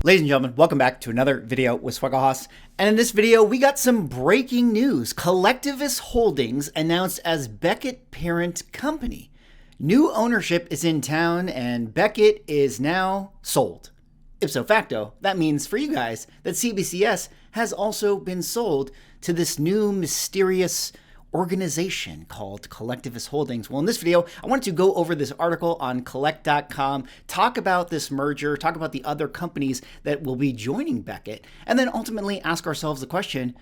Ladies and gentlemen, welcome back to another video with Swagahas. And in this video, we got some breaking news. Collectivus Holdings announced as Beckett parent company. New ownership is in town and Beckett is now sold. Ipso facto, that means for you guys that CBCS has also been sold to this new mysterious organization called Collectivus Holdings. Well, in this video, I wanted to go over this article on collect.com, talk about this merger, talk about the other companies that will be joining Beckett, and then ultimately ask ourselves the question,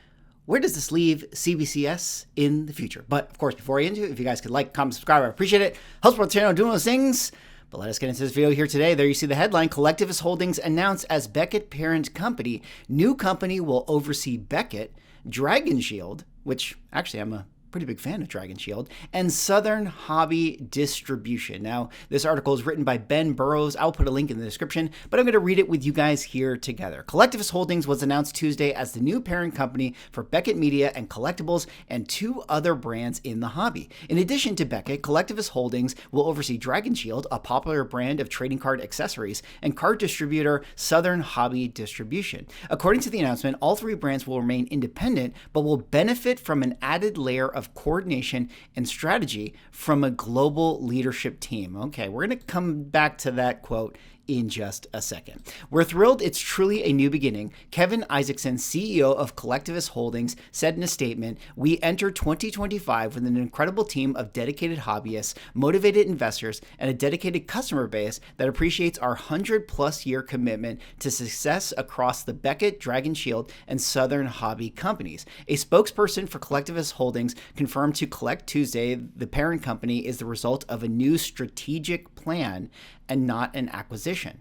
where does this leave CBCS in the future? But of course, before I get into it, if you guys could like, comment, subscribe, I appreciate it. Helps support the channel doing those things. But let us get into this video here today. There you see the headline, Collectivus Holdings announced as Beckett parent company. New company will oversee Beckett, Dragon Shield, which actually I'm a pretty big fan of Dragon Shield, and Southern Hobby Distribution. Now, this article is written by Ben Burrows. I'll put a link in the description, but I'm going to read it with you guys here together. Collectivus Holdings was announced Tuesday as the new parent company for Beckett Media and Collectibles and two other brands in the hobby. In addition to Beckett, Collectivus Holdings will oversee Dragon Shield, a popular brand of trading card accessories, and card distributor Southern Hobby Distribution. According to the announcement, all three brands will remain independent, but will benefit from an added layer of coordination and strategy from a global leadership team. Okay, we're going to come back to that quote in just a second. We're thrilled it's truly a new beginning. Kevin Isaacson, CEO of Collectivus Holdings, said in a statement, "We enter 2025 with an incredible team of dedicated hobbyists, motivated investors, and a dedicated customer base that appreciates our 100-plus year commitment to success across the Beckett, Dragon Shield, and Southern Hobby companies." A spokesperson for Collectivus Holdings confirmed to Collect Tuesday the parent company is the result of a new strategic plan and not an acquisition.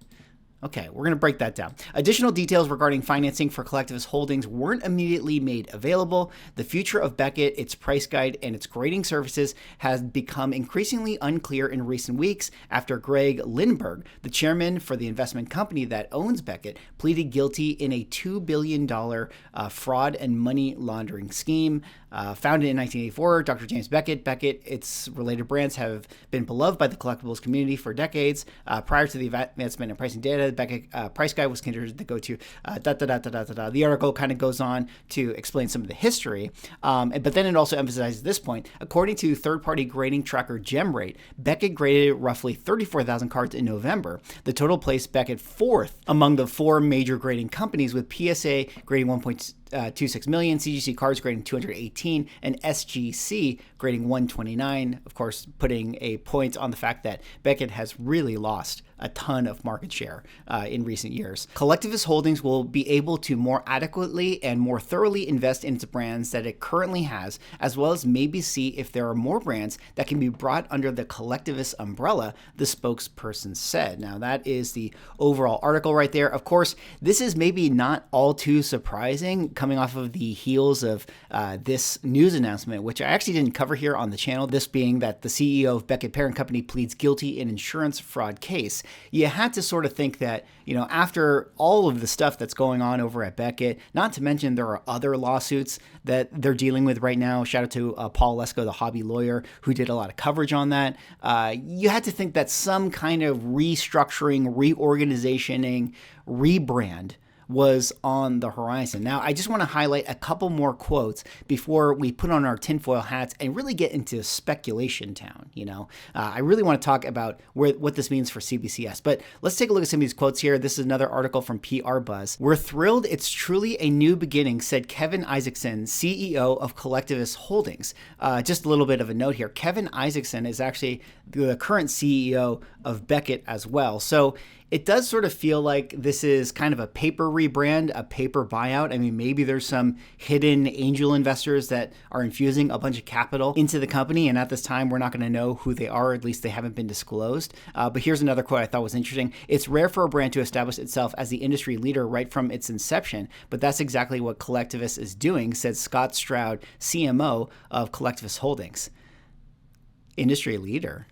Okay, we're going to break that down. Additional details regarding financing for Collectivus Holdings weren't immediately made available. The future of Beckett, its price guide, and its grading services has become increasingly unclear in recent weeks after Greg Lindberg, the chairman for the investment company that owns Beckett, pleaded guilty in a $2 billion fraud and money laundering scheme. Founded in 1984, Dr. James Beckett, its related brands have been beloved by the collectibles community for decades. Prior to the advancement in pricing data, Beckett price guide was considered the go-to. The article kind of goes on to explain some of the history, but then it also emphasizes this point. According to third-party grading tracker GemRate, Beckett graded roughly 34,000 cards in November. The total placed Beckett fourth among the four major grading companies, with PSA grading 1.26 million, CGC Cards grading 218, and SGC grading 129, of course, putting a point on the fact that Beckett has really lost a ton of market share in recent years. Collectivus Holdings will be able to more adequately and more thoroughly invest in its brands that it currently has, as well as maybe see if there are more brands that can be brought under the Collectivus umbrella, the spokesperson said. Now, that is the overall article right there. Of course, this is maybe not all too surprising coming off of the heels of this news announcement, which I actually didn't cover here on the channel, this being that the CEO of Beckett Parent Company pleads guilty in insurance fraud case. You had to sort of think that, after all of the stuff that's going on over at Beckett, not to mention there are other lawsuits that they're dealing with right now. Shout out to Paul Lesko, the hobby lawyer, who did a lot of coverage on that. You had to think that some kind of restructuring, reorganizationing, rebrand was on the horizon. Now, I just want to highlight a couple more quotes before we put on our tinfoil hats and really get into speculation town. I really want to talk about what this means for CBCS, but let's take a look at some of these quotes here. This is another article from PR Buzz. "We're thrilled it's truly a new beginning," said Kevin Isaacson, CEO of Collectivus Holdings. Just a little bit of a note here. Kevin Isaacson is actually the current CEO of Beckett as well. So it does sort of feel like this is kind of a paper rebrand, a paper buyout. I mean, maybe there's some hidden angel investors that are infusing a bunch of capital into the company, and at this time, we're not going to know who they are, or at least they haven't been disclosed. But here's another quote I thought was interesting. "It's rare for a brand to establish itself as the industry leader right from its inception, but that's exactly what Collectivus is doing," said Scott Stroud, CMO of Collectivus Holdings. Industry leader?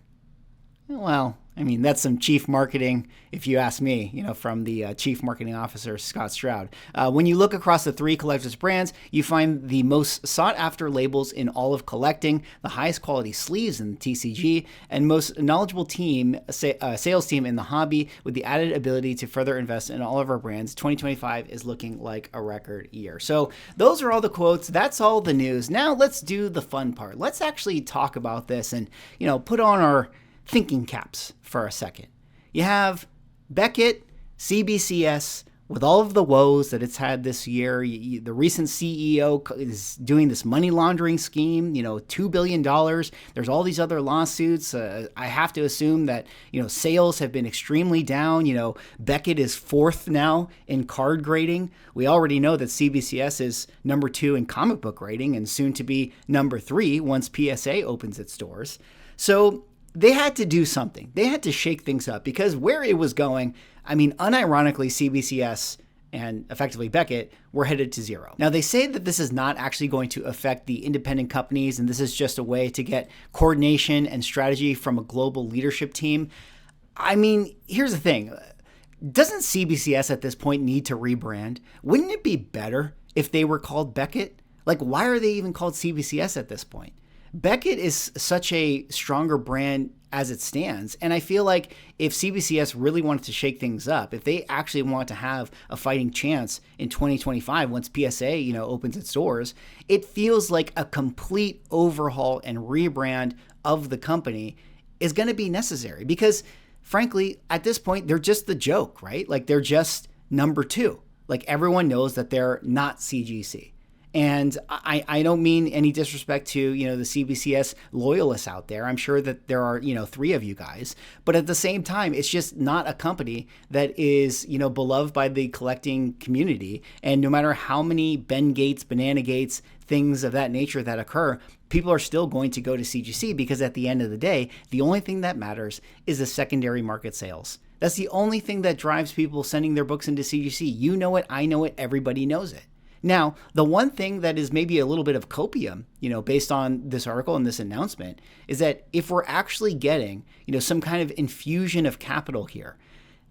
Well, I mean, that's some chief marketing, if you ask me, from the chief marketing officer, Scott Stroud. When you look across the three Collectivus brands, you find the most sought after labels in all of collecting, the highest quality sleeves in the TCG, and most knowledgeable sales team in the hobby with the added ability to further invest in all of our brands. 2025 is looking like a record year. So those are all the quotes. That's all the news. Now let's do the fun part. Let's actually talk about this and, put on our thinking caps for a second. You have Beckett, CBCS, with all of the woes that it's had this year. The recent CEO is doing this money laundering scheme, $2 billion. There's all these other lawsuits. I have to assume that, sales have been extremely down. Beckett is fourth now in card grading. We already know that CBCS is number 2 in comic book grading and soon to be number 3 once PSA opens its doors. So they had to do something. They had to shake things up because where it was going, unironically, CBCS and effectively Beckett were headed to zero. Now, they say that this is not actually going to affect the independent companies, and this is just a way to get coordination and strategy from a global leadership team. Here's the thing. Doesn't CBCS at this point need to rebrand? Wouldn't it be better if they were called Beckett? Why are they even called CBCS at this point? Beckett is such a stronger brand as it stands. And I feel like if CBCS really wanted to shake things up, if they actually want to have a fighting chance in 2025 once PSA, opens its doors, it feels like a complete overhaul and rebrand of the company is going to be necessary because frankly, at this point, they're just the joke, right? They're just number 2. Everyone knows that they're not CGC. And I don't mean any disrespect to, the CBCS loyalists out there. I'm sure that there are, 3 of you guys. But at the same time, it's just not a company that is, beloved by the collecting community. And no matter how many Ben Gates, Banana Gates, things of that nature that occur, people are still going to go to CGC because at the end of the day, the only thing that matters is the secondary market sales. That's the only thing that drives people sending their books into CGC. You know it, I know it, everybody knows it. Now, the one thing that is maybe a little bit of copium, based on this article and this announcement, is that if we're actually getting, some kind of infusion of capital here,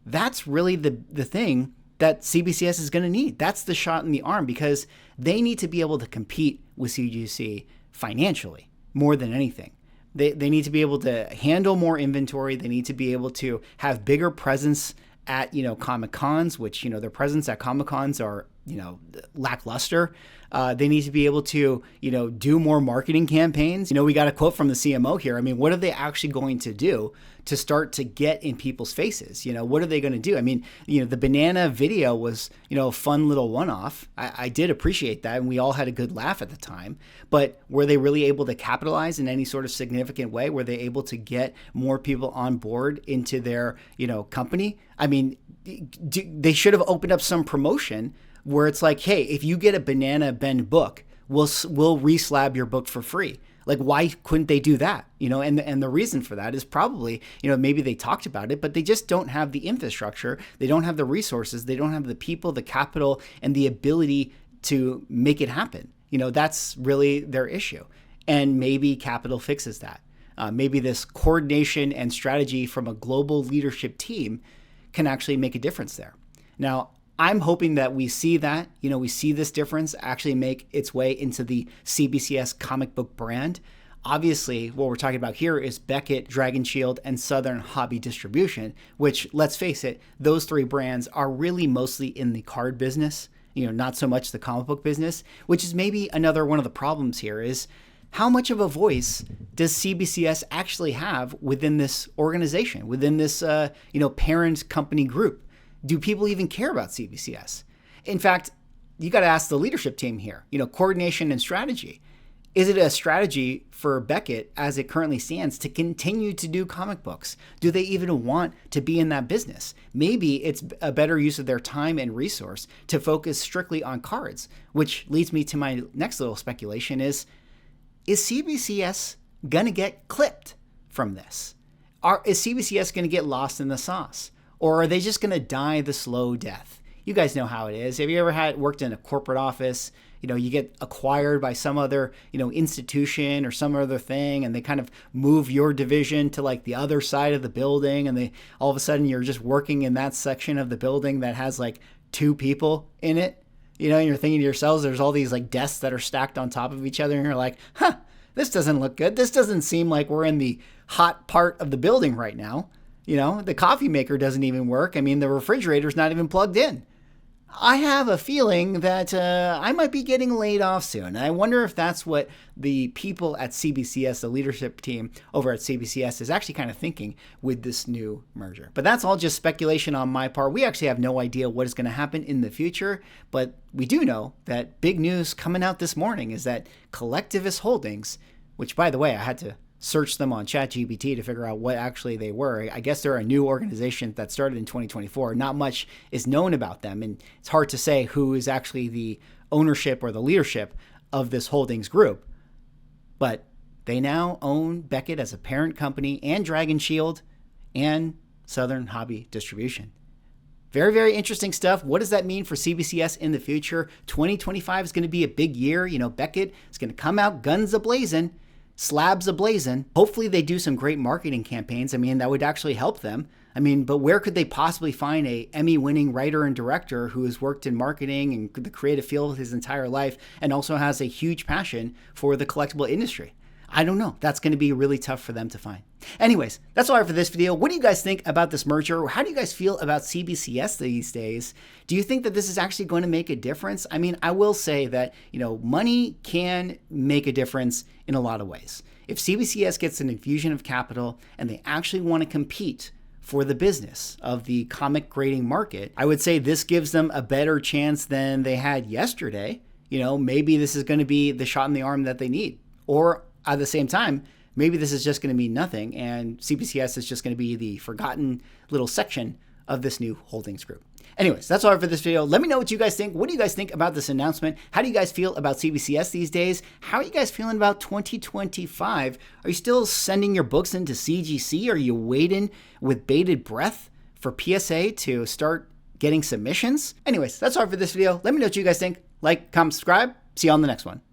that's really the thing that CBCS is going to need. That's the shot in the arm because they need to be able to compete with CGC financially more than anything. They need to be able to handle more inventory. They need to be able to have bigger presence at, Comic Cons, which, their presence at Comic Cons are, lackluster. They need to be able to, do more marketing campaigns. We got a quote from the CMO here. What are they actually going to do to start to get in people's faces? What are they going to do? The banana video was, a fun little one-off. I did appreciate that, and we all had a good laugh at the time. But were they really able to capitalize in any sort of significant way? Were they able to get more people on board into their, company? They should have opened up some promotion where it's like, hey, if you get a Banana Ben book, we'll reslab your book for free. Why couldn't they do that? And the reason for that is probably, maybe they talked about it, but they just don't have the infrastructure. They don't have the resources. They don't have the people, the capital, and the ability to make it happen. That's really their issue. And maybe capital fixes that. Maybe this coordination and strategy from a global leadership team can actually make a difference there. Now, I'm hoping that we see that, we see this difference actually make its way into the CBCS comic book brand. Obviously, what we're talking about here is Beckett, Dragon Shield, and Southern Hobby Distribution, which, let's face it, those 3 brands are really mostly in the card business, not so much the comic book business, which is maybe another one of the problems here is how much of a voice does CBCS actually have within this organization, within this, parent company group? Do people even care about CBCS? In fact, you got to ask the leadership team here, coordination and strategy. Is it a strategy for Beckett as it currently stands to continue to do comic books? Do they even want to be in that business? Maybe it's a better use of their time and resource to focus strictly on cards, which leads me to my next little speculation is CBCS going to get clipped from this? Is CBCS going to get lost in the sauce? Or are they just going to die the slow death? You guys know how it is. Have you ever worked in a corporate office, you get acquired by some other, institution or some other thing, and they kind of move your division to like the other side of the building, and all of a sudden you're just working in that section of the building that has like 2 people in it, and you're thinking to yourselves, there's all these like desks that are stacked on top of each other, and you're like, this doesn't look good. This doesn't seem like we're in the hot part of the building right now. The coffee maker doesn't even work. I mean, the refrigerator's not even plugged in. I have a feeling that I might be getting laid off soon. And I wonder if that's what the people at CBCS, the leadership team over at CBCS, is actually kind of thinking with this new merger. But that's all just speculation on my part. We actually have no idea what is going to happen in the future. But we do know that big news coming out this morning is that Collectivus Holdings, which, by the way, I had to search them on ChatGPT to figure out what actually they were. I guess they're a new organization that started in 2024. Not much is known about them, and it's hard to say who is actually the ownership or the leadership of this holdings group. But they now own Beckett as a parent company, and Dragon Shield, and Southern Hobby Distribution. Very, very interesting stuff. What does that mean for CBCS in the future? 2025 is going to be a big year. Beckett is going to come out guns a-blazing, slabs a-blazing. Hopefully they do some great marketing campaigns. I mean, that would actually help them. I mean, but where could they possibly find a Emmy-winning writer and director who has worked in marketing and the creative field his entire life and also has a huge passion for the collectible industry? I don't know. That's going to be really tough for them to find. Anyways, that's all I have for this video. What do you guys think about this merger? How do you guys feel about CBCS these days? Do you think that this is actually going to make a difference? I mean, I will say that, money can make a difference in a lot of ways. If CBCS gets an infusion of capital and they actually want to compete for the business of the comic grading market, I would say this gives them a better chance than they had yesterday. Maybe this is going to be the shot in the arm that they need. Or at the same time, maybe this is just going to mean nothing, and CBCS is just going to be the forgotten little section of this new holdings group. Anyways, that's all for this video. Let me know what you guys think. What do you guys think about this announcement? How do you guys feel about CBCS these days? How are you guys feeling about 2025? Are you still sending your books into CGC? Are you waiting with bated breath for PSA to start getting submissions? Anyways, that's all for this video. Let me know what you guys think. Like, comment, subscribe. See you on the next one.